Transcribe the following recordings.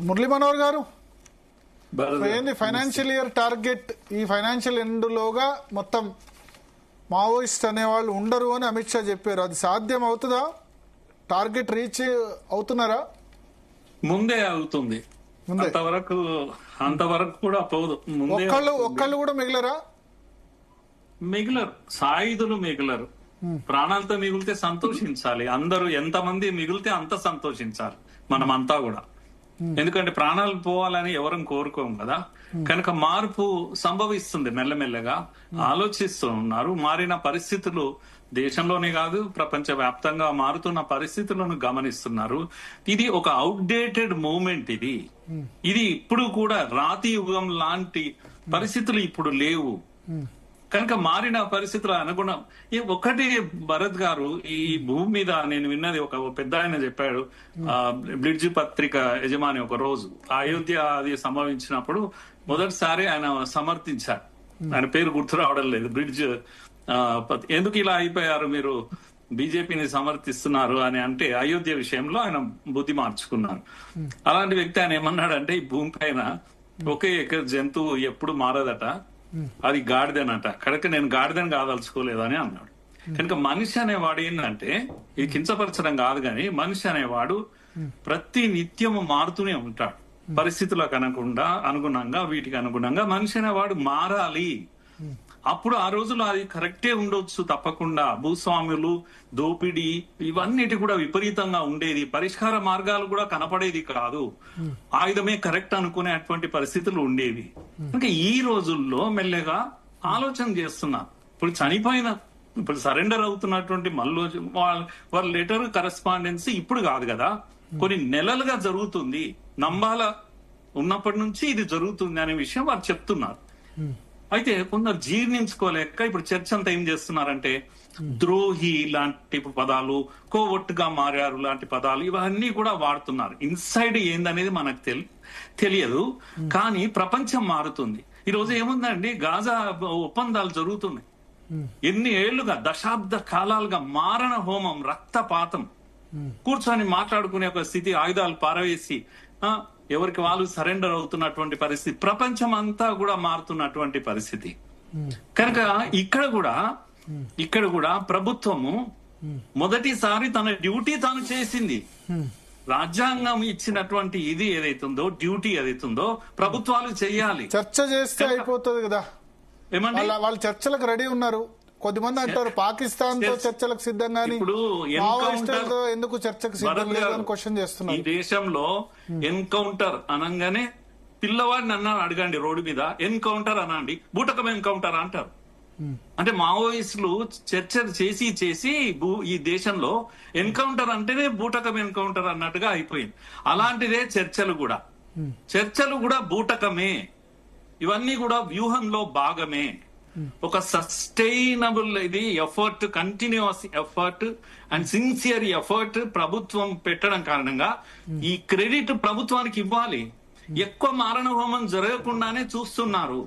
మురళీ మనోహర్ గారు, ఏంది financial year target? ఈ ఫైనాన్షియల్ ఎండ్ లోగా మొత్తం మావోయిస్ట్ అనేవాళ్ళు ఉండరు అని అమిత్ షా చెప్పారు. అది సాధ్యం అవుతుందా? టార్గెట్ రీచ్ అవుతున్నారా? ముందే అవుతుంది. అంతవరకు కూడా పోదు. ఒక్కళ్ళు కూడా మిగిలరా? మిగిలరు, సాయుధులు మిగిలరు. ప్రాణాలతో మిగిలితే సంతోషించాలి. అందరూ ఎంతమంది మిగిలితే అంత సంతోషించాలి మనమంతా కూడా. ఎందుకంటే ప్రాణాలు పోవాలని ఎవరం కోరుకోం కదా. కనుక మార్పు సంభవిస్తుంది మెల్లమెల్లగా. ఆలోచిస్తూ ఉన్నారు. మారిన పరిస్థితులు దేశంలోనే కాదు ప్రపంచ వ్యాప్తంగా మారుతున్న పరిస్థితులను గమనిస్తున్నారు. ఇది ఒక అవుట్డేటెడ్ మూమెంట్. ఇది ఇప్పుడు కూడా రాతి యుగం లాంటి పరిస్థితులు ఇప్పుడు లేవు. కనుక మారిన పరిస్థితుల అనుగుణం ఒకటి. భరత్ గారు, ఈ భూమి మీద నేను విన్నది, ఒక పెద్ద ఆయన చెప్పాడు. బ్లిడ్జ్ పత్రిక యజమాని ఒక రోజు అయోధ్య అది సంభవించినప్పుడు మొదటిసారి ఆయన సమర్థించారు. ఆయన పేరు గుర్తు రావడం లేదు. బ్లిడ్జ్ ఎందుకు ఇలా అయిపోయారు మీరు, బీజేపీని సమర్థిస్తున్నారు అని అంటే అయోధ్య విషయంలో ఆయన బుద్ధి మార్చుకున్నారు. అలాంటి వ్యక్తి ఆయన ఏమన్నాడంటే, ఈ భూమి పైన ఒకే జంతువు ఎప్పుడు మారదట, అది గాడిదనట. కనుక నేను గాడిదని కాదలుచుకోలేదని అన్నాడు. కనుక మనిషి అనేవాడు ఏంటంటే, ఇది కించపరచడం కాదు కానీ, మనిషి అనేవాడు ప్రతి నిత్యము మారుతూనే ఉంటాడు. పరిస్థితులకు అనుగుణంగా వీటికి అనుగుణంగా మనిషి అనేవాడు మారాలి. అప్పుడు ఆ రోజుల్లో అది కరెక్టే ఉండొచ్చు తప్పకుండా. భూస్వాములు, దోపిడీ ఇవన్నిటి కూడా విపరీతంగా ఉండేది. పరిష్కార మార్గాలు కూడా కనపడేది కాదు. ఆయుధమే కరెక్ట్ అనుకునేటువంటి పరిస్థితులు ఉండేవి. ఇంకా ఈ రోజుల్లో మెల్లగా ఆలోచన చేస్తున్నారు. ఇప్పుడు సరెండర్ అవుతున్నటువంటి మళ్ళీ వాళ్ళ లెటర్ కరెస్పాండెన్స్ ఇప్పుడు కాదు కదా, కొన్ని నెలలుగా జరుగుతుంది. నంబాల ఉన్నప్పటి నుంచి ఇది జరుగుతుంది అనే విషయం వారు చెప్తున్నారు. అయితే కొందరు జీర్ణించుకోలేక ఇప్పుడు చర్చ అంతా ఏం చేస్తున్నారంటే, ద్రోహి లాంటి పదాలు, కోవట్టుగా మారారు లాంటి పదాలు, ఇవన్నీ కూడా వాడుతున్నారు. ఇన్సైడ్ ఏందనేది మనకు తెలియదు. కానీ ప్రపంచం మారుతుంది. ఈ రోజు ఏముందండి, గాజా ఒప్పందాలు జరుగుతున్నాయి. ఎన్ని ఏళ్లుగా, దశాబ్ద కాలాలుగా మారణ హోమం, రక్తపాతం, కూర్చొని మాట్లాడుకునే ఒక స్థితి, ఆయుధాలు పారవేసి ఎవరికి వాళ్ళు సరెండర్ అవుతున్నటువంటి పరిస్థితి, ప్రపంచం అంతా కూడా మారుతున్నటువంటి పరిస్థితి. కనుక ఇక్కడ కూడా ప్రభుత్వము మొదటిసారి తన డ్యూటీ తాను చేసింది. రాజ్యాంగం ఇచ్చినటువంటి ఇది ఏదైతుందో, డ్యూటీ ఏదైతుందో ప్రభుత్వాలు చెయ్యాలి. చర్చ చేస్తే అయిపోతుంది కదా. ఏమంటే వాళ్ళు చర్చలకు రెడీ ఉన్నారు. కొద్దిమంది అంటారు పాకిస్తాన్ తో చర్చలకు సిద్ధంగా, ఇప్పుడు ఎందుకు చర్చకు సిద్ధం లేదని క్వశ్చన్ చేస్తున్నారు. ఈ దేశంలో ఎన్కౌంటర్ అనగానే పిల్లవాడిని అడగండి రోడ్డు మీద, ఎన్కౌంటర్ అనండి, బూటకం ఎన్కౌంటర్ అంటారు. అంటే మావోయిస్టులు చర్చలు చేసి ఈ దేశంలో ఎన్కౌంటర్ అంటేనే బూటకం ఎన్కౌంటర్ అన్నట్టుగా అయిపోయింది. అలాంటిదే చర్చలు కూడా బూటకమే. ఇవన్నీ కూడా వ్యూహంలో భాగమే. ఒక సస్టైనబుల్ ఇది effort, continuous effort and sincere effort ప్రభుత్వం పెట్టడం కారణంగా ఈ క్రెడిట్ ప్రభుత్వానికి ఇవ్వాలి. ఎక్కువ మారణ హోమం జరగకుండానే చూస్తున్నారు.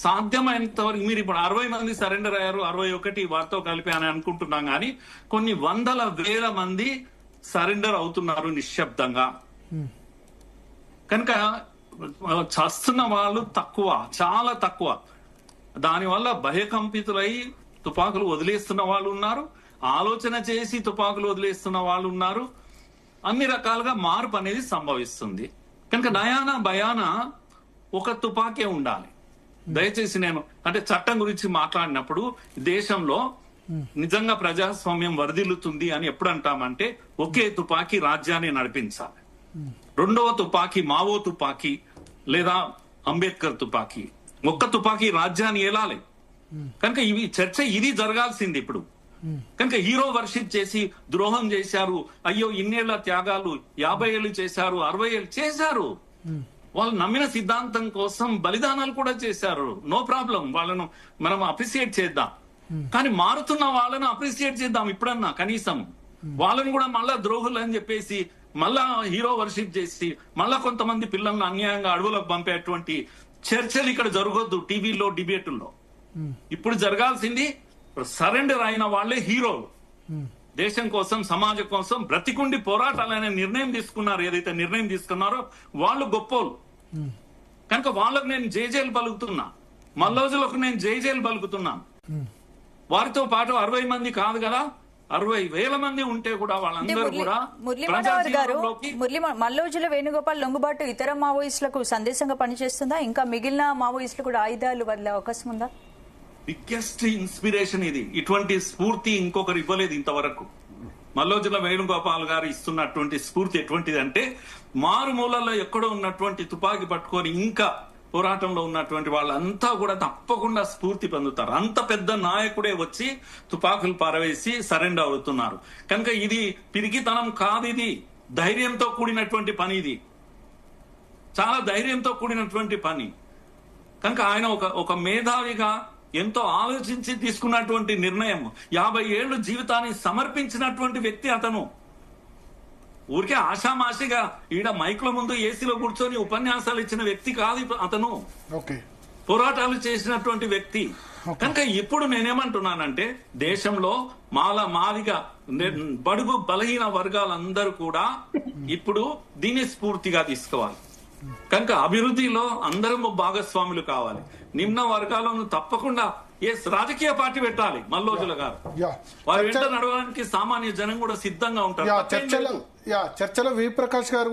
సాధ్యమైనంత వరకు మీరు ఇప్పుడు 60 మంది సరెండర్ అయ్యారు, 61 వారితో కలిపి అని అనుకుంటున్నాం, కానీ కొన్ని వందల వేల మంది సరెండర్ అవుతున్నారు నిశ్శబ్దంగా. కనుక చస్తున్న వాళ్ళు తక్కువ, చాలా తక్కువ. దానివల్ల భయకంపితులై తుపాకులు వదిలేస్తున్న వాళ్ళు ఉన్నారు, ఆలోచన చేసి తుపాకులు వదిలేస్తున్న వాళ్ళు ఉన్నారు. అన్ని రకాలుగా మార్పు అనేది సంభవిస్తుంది. కనుక నయాన భయాన ఒక తుపాకే ఉండాలి. దయచేసి నేను అంటే చట్టం గురించి మాట్లాడినప్పుడు దేశంలో నిజంగా ప్రజాస్వామ్యం వరదిల్లుతుంది అని ఎప్పుడు అంటామంటే, ఒకే తుపాకీ రాజ్యాన్ని నడిపించాలి. రెండవ తుపాకీ మావో తుపాకీ లేదా అంబేద్కర్ తుపాకీ, ఒక్క తుపాకీ రాజ్యాన్ని ఏలాలి. కనుక చర్చ ఇది జరగాల్సింది ఇప్పుడు. కనుక హీరో వర్షిప్ చేసి ద్రోహం చేశారు, అయ్యో ఇన్నేళ్ల త్యాగాలు, 50 ఏళ్ళు చేశారు, 60 ఏళ్ళు చేశారు, వాళ్ళు నమ్మిన సిద్ధాంతం కోసం బలిదానాలు కూడా చేశారు. నో ప్రాబ్లం, వాళ్ళను మనం అప్రిసియేట్ చేద్దాం. కానీ మారుతున్న వాళ్ళను అప్రిసియేట్ చేద్దాం ఇప్పుడన్నా కనీసం. వాళ్ళని కూడా మళ్ళా ద్రోహులు అని చెప్పేసి మళ్ళా హీరో వర్షిప్ చేసి మళ్ళా కొంతమంది పిల్లలను అన్యాయంగా అడవులకు పంపేటువంటి చర్చలు ఇక్కడ జరగొద్దు. టీవీలో డిబేటుల్లో ఇప్పుడు జరగాల్సింది సరెండర్ అయిన వాళ్లే హీరోలు. దేశం కోసం, సమాజం కోసం బ్రతికుండి పోరాటాలనే నిర్ణయం తీసుకున్నారు. ఏదైతే నిర్ణయం తీసుకున్నారో వాళ్ళు గొప్పోళ్ళు. కనుక వాళ్ళకు నేను జైజేలు పలుకుతున్నా, మల్లోజులకు నేను జైజేలు పలుకుతున్నా. వారితో పాటు 60 మంది కాదు కదా, 60,000 మంది ఉంటే కూడా వాళ్ళందరూ కూడా మల్లోజుల వేణుగోపాల్ లొంగుబాటు ఇతర మావోయిస్టులకు సందేశంగా పనిచేస్తుందా? ఇంకా మిగిలిన మావోయిస్టులు కూడా ఆయుధాలు వదిలే అవకాశం ఉందా? బిగ్గెస్ట్ ఇన్స్పిరేషన్ ఇది. ఇటువంటి స్ఫూర్తి ఇంకొకరు ఇవ్వలేదు ఇంతవరకు. మల్లోజుల వేణుగోపాల్ గారు ఇస్తున్నటువంటి స్ఫూర్తి ఎటువంటిది అంటే, మారుమూలలో ఎక్కడో ఉన్నటువంటి తుపాకీ పట్టుకొని ఇంకా పోరాటంలో ఉన్నటువంటి వాళ్ళంతా కూడా తప్పకుండా స్ఫూర్తి పొందుతారు. అంత పెద్ద నాయకుడే వచ్చి తుపాకులు పారవేసి సరెండర్ అవుతున్నారు. కనుక ఇది పిరికితనం కాదు, ఇది ధైర్యంతో కూడినటువంటి పని. ఇది చాలా ధైర్యంతో కూడినటువంటి పని. కనుక ఆయన ఒక మేధావిగా ఎంతో ఆలోచించి తీసుకున్నటువంటి నిర్ణయం. 50 ఏళ్లు జీవితాన్ని సమర్పించినటువంటి వ్యక్తి అతను. ఊరికే ఆషామాషిగా ఈడ మైకుల ముందు ఏసీలో కూర్చొని ఉపన్యాసాలు ఇచ్చిన వ్యక్తి కాదు అతను. పోరాటాలు చేసినటువంటి వ్యక్తి. కనుక ఇప్పుడు నేనేమంటున్నానంటే, దేశంలో మాదిగా బడుగు బలహీన వర్గాలందరూ కూడా ఇప్పుడు దీన్ని స్ఫూర్తిగా తీసుకోవాలి. కనుక అభివృద్ధిలో అందరం భాగస్వాములు కావాలి. నిమ్న వర్గాలను తప్పకుండా రాజకీయ పార్టీ పెట్టాలి మల్లోజుల గారు. వారి వెంట నడవడానికి సామాన్య జనం కూడా సిద్ధంగా ఉంటారు. చర్చలో వి ప్రకాష్ గారు